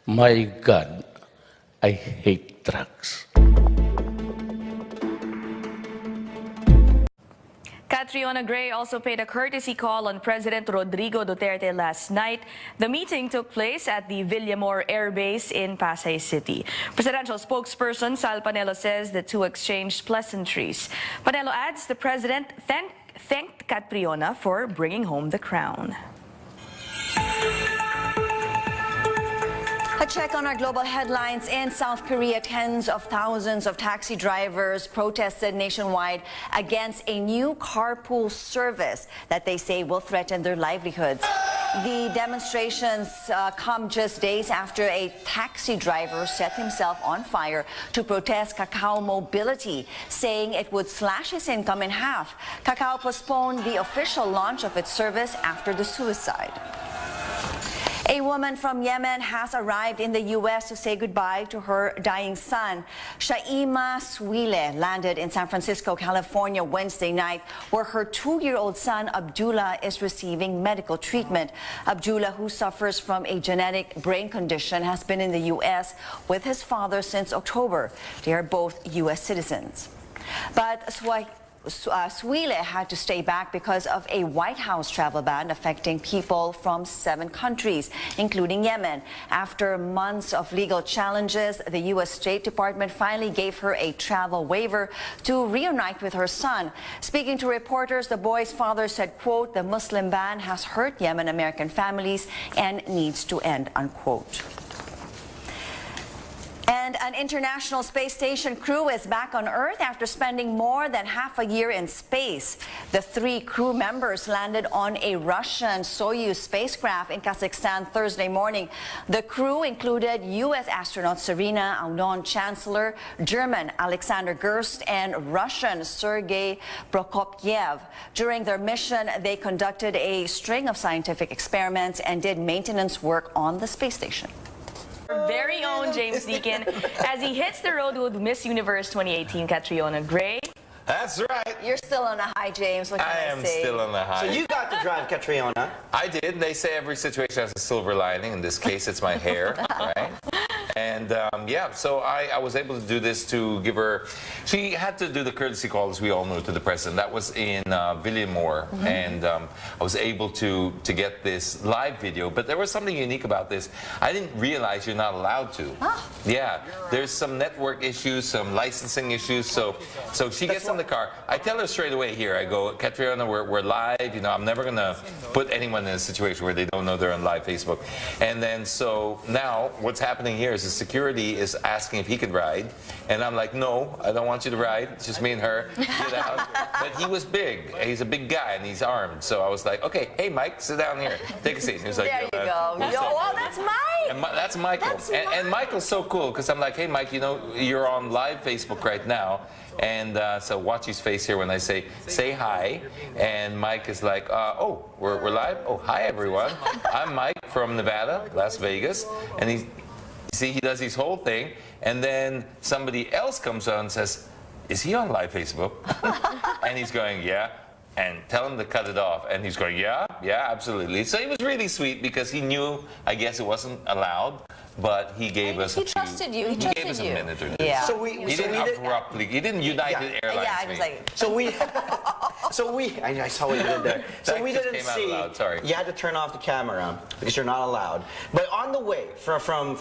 My God, I hate trucks. Catriona Gray also paid a courtesy call on President Rodrigo Duterte last night. The meeting took place at the Villamor Air Base in Pasay City. Presidential spokesperson Sal Panelo says the two exchanged pleasantries. Panelo adds the president thanked Catriona for bringing home the crown. A check on our global headlines. In South Korea, tens of thousands of taxi drivers protested nationwide against a new carpool service that they say will threaten their livelihoods. The demonstrations come just days after a taxi driver set himself on fire to protest Kakao mobility, saying it would slash his income in half. Kakao postponed the official launch of its service after the suicide. A woman from Yemen has arrived in the U.S. to say goodbye to her dying son. Shaima Swile landed in San Francisco, California Wednesday night, where her 2-year-old son Abdullah is receiving medical treatment. Abdullah, who suffers from a genetic brain condition, has been in the U.S. with his father since October. They are both U.S. citizens. But Swile had to stay back because of a White House travel ban affecting people from 7 countries, including Yemen. After months of legal challenges, the U.S. State Department finally gave her a travel waiver to reunite with her son. Speaking to reporters, the boy's father said, quote, "The Muslim ban has hurt Yemen American families and needs to end," unquote. And an International Space Station crew is back on Earth after spending more than half a year in space. The 3 crew members landed on a Russian Soyuz spacecraft in Kazakhstan Thursday morning. The crew included U.S. astronaut Serena Aunon, Chancellor, German Alexander Gerst, and Russian Sergei Prokopyev. During their mission, they conducted a string of scientific experiments and did maintenance work on the space station. Our very own James Deacon, as he hits the road with Miss Universe 2018 Catriona Gray. That's right. You're still on a high, James. What can I am say? still on the high. So you got to drive Catriona. I did. They say every situation has a silver lining. In this case, it's my hair, right? And yeah, so I was able to do this to give her. She had to do the courtesy call, as we all know, to the president. That was in Villamor, and I was able to get this live video. But there was something unique about this. I didn't realize you're not allowed to. Yeah, there's some network issues, some licensing issues. So she gets in the car. I tell her straight away here. I go, Catriona, we're live. You know, I'm never gonna put anyone in a situation where they don't know they're on live Facebook. And then so now what's happening here is the security is asking if he could ride, and I'm like, no, I don't want you to ride. It's just me and her. Get out. But he was big. He's a big guy and he's armed. So I was like, okay, hey Mike, sit down here, take a seat. He was like, there you go. Well, that's Mike. And that's Michael. And Michael's so cool because I'm like, hey Mike, you know, you're on live Facebook right now. And so watch his face here when I say hi. And Mike is like, oh, we're live? Oh, hi everyone. I'm Mike from Nevada, Las Vegas. And he does his whole thing. And then somebody else comes on and says, is he on live Facebook? And he's going, yeah. And tell him to cut it off. And he's going, yeah, absolutely. So he was really sweet because he knew, I guess it wasn't allowed. But he gave us. He trusted you. He gave us a minute or two. Yeah. So he didn't abruptly. He didn't United Airlines. Yeah, I was like. I saw what you did there. So we didn't see. Loud, sorry. You had to turn off the camera because you're not allowed. But on the way from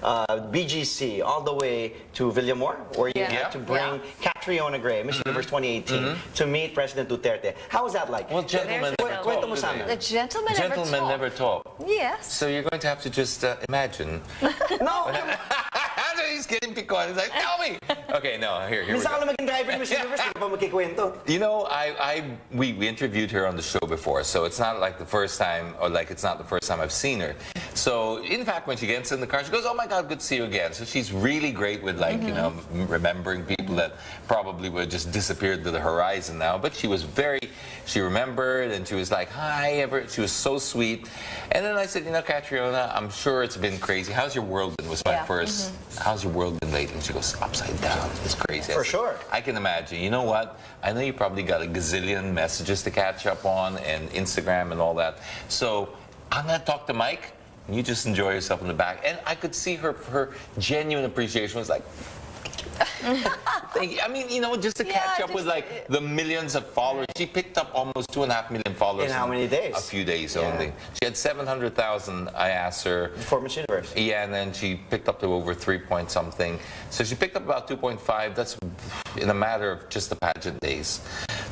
BGC all the way to Villamor, where you had to bring Catriona Gray, Miss Universe 2018, to meet President Duterte. How was that like? Well, gentlemen The gentleman never talk. Yes. So you're going to have to just imagine. No. He's getting picon. He's like, tell me. Okay, no, here we Minsan go. ka maging driver ni Miss Universe, hindi pa magkikwento. You know, we interviewed her on the show before, so it's not like the first time, or like it's not the first time I've seen her. So, in fact, when she gets in the car, she goes, oh my God, good to see you again. So she's really great with, like, you know, remembering people that probably would just disappeared to the horizon now. But she was she remembered, and she was like, hi, she was so sweet. And then I said, you know, Catriona, I'm sure it's been crazy. How's your world been? Was my first. How's your world been lately? And she goes, upside down. It's crazy. For sure. I can imagine. You know what? I know you probably got a gazillion messages to catch up on and Instagram and all that. So I'm going to talk to Mike and you just enjoy yourself in the back. And I could see her genuine appreciation was like, thank you. I mean, you know, just to catch up with like the millions of followers. She picked up almost 2.5 million followers. In how many days? A few days only. She had 700,000. I asked her. For Miss Universe. Yeah, and then she picked up to over 3 point something. So she picked up about 2.5. That's in a matter of just the pageant days.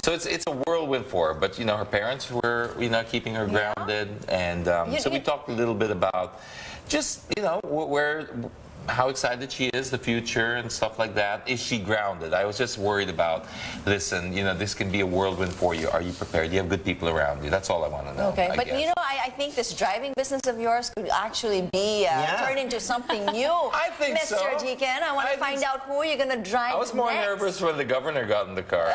So it's a whirlwind for her. But you know, her parents were keeping her grounded, and so we talked a little bit about just how excited she is, the future and stuff like that. Is she grounded? I was just worried about, listen, you know, this can be a whirlwind for you. Are you prepared? Do you have good people around you? That's all I want to know. Okay, I but guess. you know, I think this driving business of yours could actually be turned into something new. I think Mr. so. Deacon, I want to find out who you're going to drive I was more next. nervous when the governor got in the car.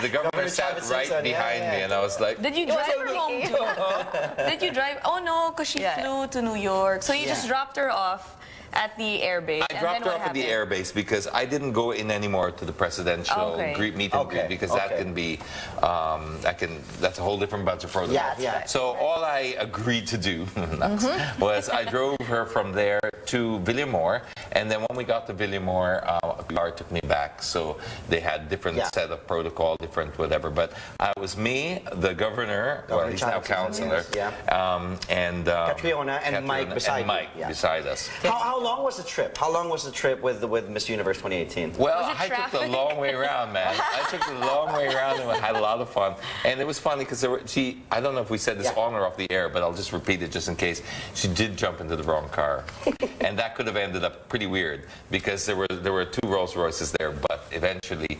The governor sat right behind me, and I was like, Did you drive her home too? Did you drive? Oh no, because she flew to New York. So you just dropped her off at the airbase. I dropped her off at the airbase because I didn't go in anymore to the presidential meet and greet because that can be, that's a whole different bunch of protocols. Yeah. So all I agreed to do was I drove her from there to Villamor, and then when we got to Villamor, a car took me back. So they had different set of protocol, different whatever. But I was me, the governor, well, he's now councilor, and Catriona and Mike beside us. How long was the trip? How long was the trip with Miss Universe 2018? Well, I took the long way around, man. I took the long way around and had a lot of fun. And it was funny because I don't know if we said this on or off the air, but I'll just repeat it just in case. She did jump into the wrong car. And that could have ended up pretty weird because there were 2 Rolls Royces there, but eventually...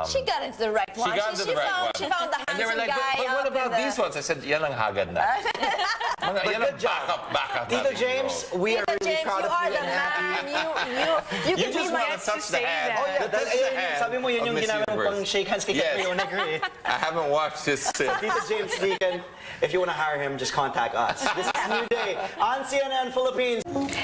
she got into the right one. She got into the right one. She found the And they were handsome like, guy. but what about these ones? I said, yan ang hagad na. Yan ang backup. Tito James, we are really James, proud you of are you the and happy. man. You You can just be my want to touch the hand. Oh yeah, Touch the hand sabi mo yun of yung Miss ginamit mo Universe. pang shake hands kay Yes. Catriona Gray. I haven't watched this since. Tito James Deacon, if you want to hire him, just contact us. This is New Day on CNN Philippines.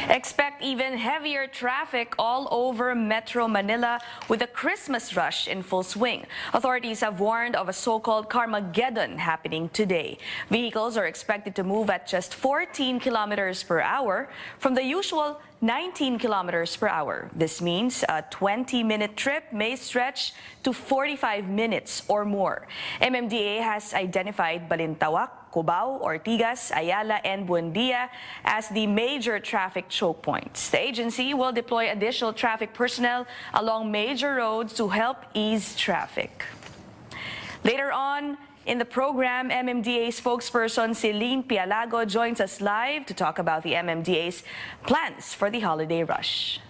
Expect even heavier traffic all over Metro Manila with the Christmas rush in full swing. Authorities have warned of a so-called Carmageddon happening today. Vehicles are expected to move at just 14 kilometers per hour from the usual 19 kilometers per hour. This means a 20-minute trip may stretch to 45 minutes or more. MMDA has identified Balintawak, Cubao, Ortigas, Ayala, and Buendia as the major traffic choke points. The agency will deploy additional traffic personnel along major roads to help ease traffic. Later on in the program, MMDA spokesperson Celine Pialago joins us live to talk about the MMDA's plans for the holiday rush.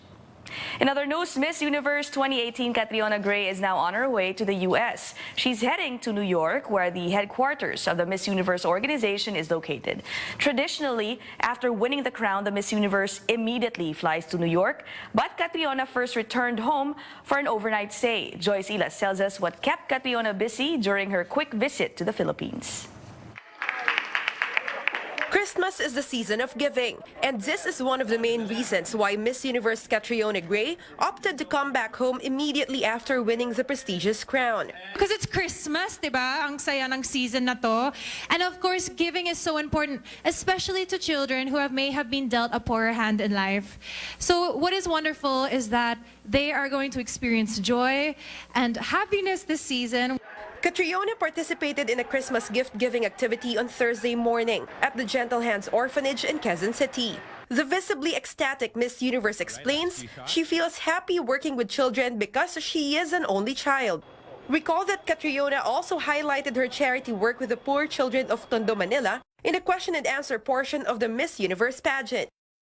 In other news, Miss Universe 2018 Catriona Gray is now on her way to the U.S. She's heading to New York, where the headquarters of the Miss Universe organization is located. Traditionally, after winning the crown, the Miss Universe immediately flies to New York, but Catriona first returned home for an overnight stay. Joyce Ilas tells us what kept Catriona busy during her quick visit to the Philippines. Christmas is the season of giving, and this is one of the main reasons why Miss Universe Catriona Gray opted to come back home immediately after winning the prestigious crown. Because it's Christmas, diba? Ang saya ng season na to. And of course, giving is so important, especially to children who may have been dealt a poorer hand in life. So what is wonderful is that they are going to experience joy and happiness this season. Catriona participated in a Christmas gift-giving activity on Thursday morning at the Gentle Hands Orphanage in Quezon City. The visibly ecstatic Miss Universe explains she feels happy working with children because she is an only child. Recall that Catriona also highlighted her charity work with the poor children of Tondo, Manila in the question and answer portion of the Miss Universe pageant.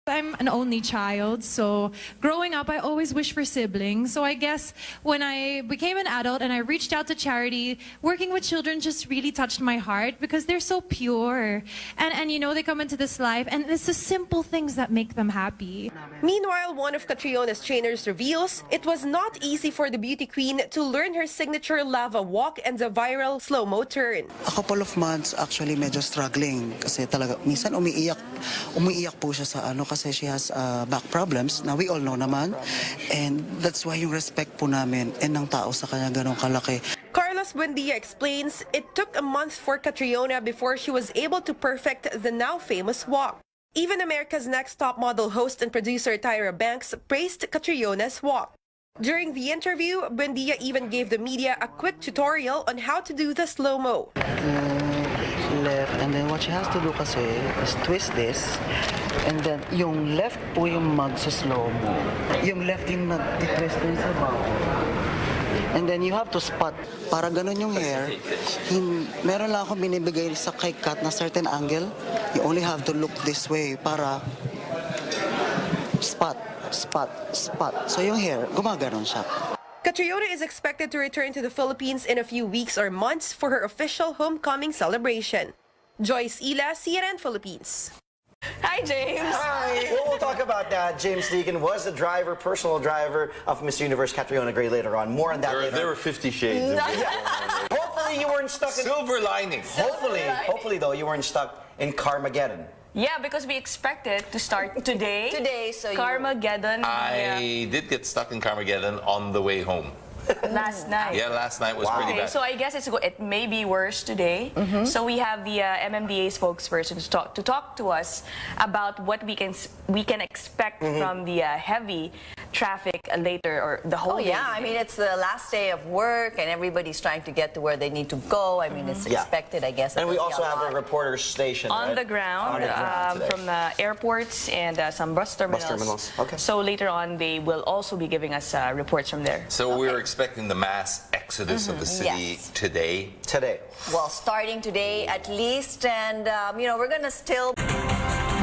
I'm an only child, so growing up, I always wished for siblings. So I guess when I became an adult and I reached out to charity, working with children just really touched my heart because they're so pure. And you know, they come into this life and it's the simple things that make them happy. Meanwhile, one of Catriona's trainers reveals it was not easy for the beauty queen to learn her signature lava walk and the viral slow-mo turn. A couple of months actually medyo struggling kasi talaga minsan umiiyak po siya sa kasi she has back problems na we all know naman, and that's why yung respect po namin and ng tao sa kanya ganong kalaki. Carlos Buendia explains it took a month for Catriona before she was able to perfect the now famous walk. Even America's Next Top Model host and producer Tyra Banks praised Catriona's walk. During the interview, Buendia even gave the media a quick tutorial on how to do the slow-mo. Left, and then what she has to do kasi is twist this, and then yung left po yung magsa-slow-mo. Yung left yung nag-twist din sa back. And then you have to spot. Para ganun yung hair, meron lang akong binibigay sa kay Kat na certain angle. You only have to look this way para spot, spot, spot. So yung hair, gumaganon siya. Catriona is expected to return to the Philippines in a few weeks or months for her official homecoming celebration. Joyce Ila, CNN Philippines. Hi, James. Hi. Well, we'll talk about that. James Deacon was the driver, personal driver of Miss Universe Catriona Gray later on. More on that later. There were 50 shades. Hopefully you weren't stuck in... Silver lining. Hopefully though, you weren't stuck in Carmageddon. Yeah, because we expect it to start today. So Carmageddon. I did get stuck in Carmageddon on the way home. Last night. Yeah, last night was pretty Okay, bad. so I guess it may be worse today. So we have the MMDA spokesperson to talk to us about what we can expect from the heavy traffic later or the whole day. I mean, it's the last day of work and everybody's trying to get to where they need to go. I mean, it's expected, I guess. And we also have a reporter station, on right? the ground, today. from the airports and some bus terminals. Okay. So later on, they will also be giving us reports from there. So we're expecting the mass exodus of the city today. Well, starting today at least, and you know, we're gonna still...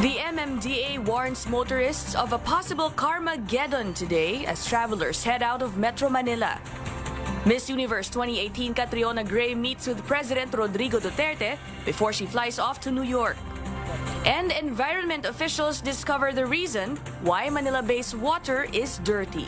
The MMDA warns motorists of a possible Carmageddon today as travelers head out of Metro Manila. Miss Universe 2018 Catriona Gray meets with President Rodrigo Duterte before she flies off to New York. And environment officials discover the reason why Manila Bay's water is dirty.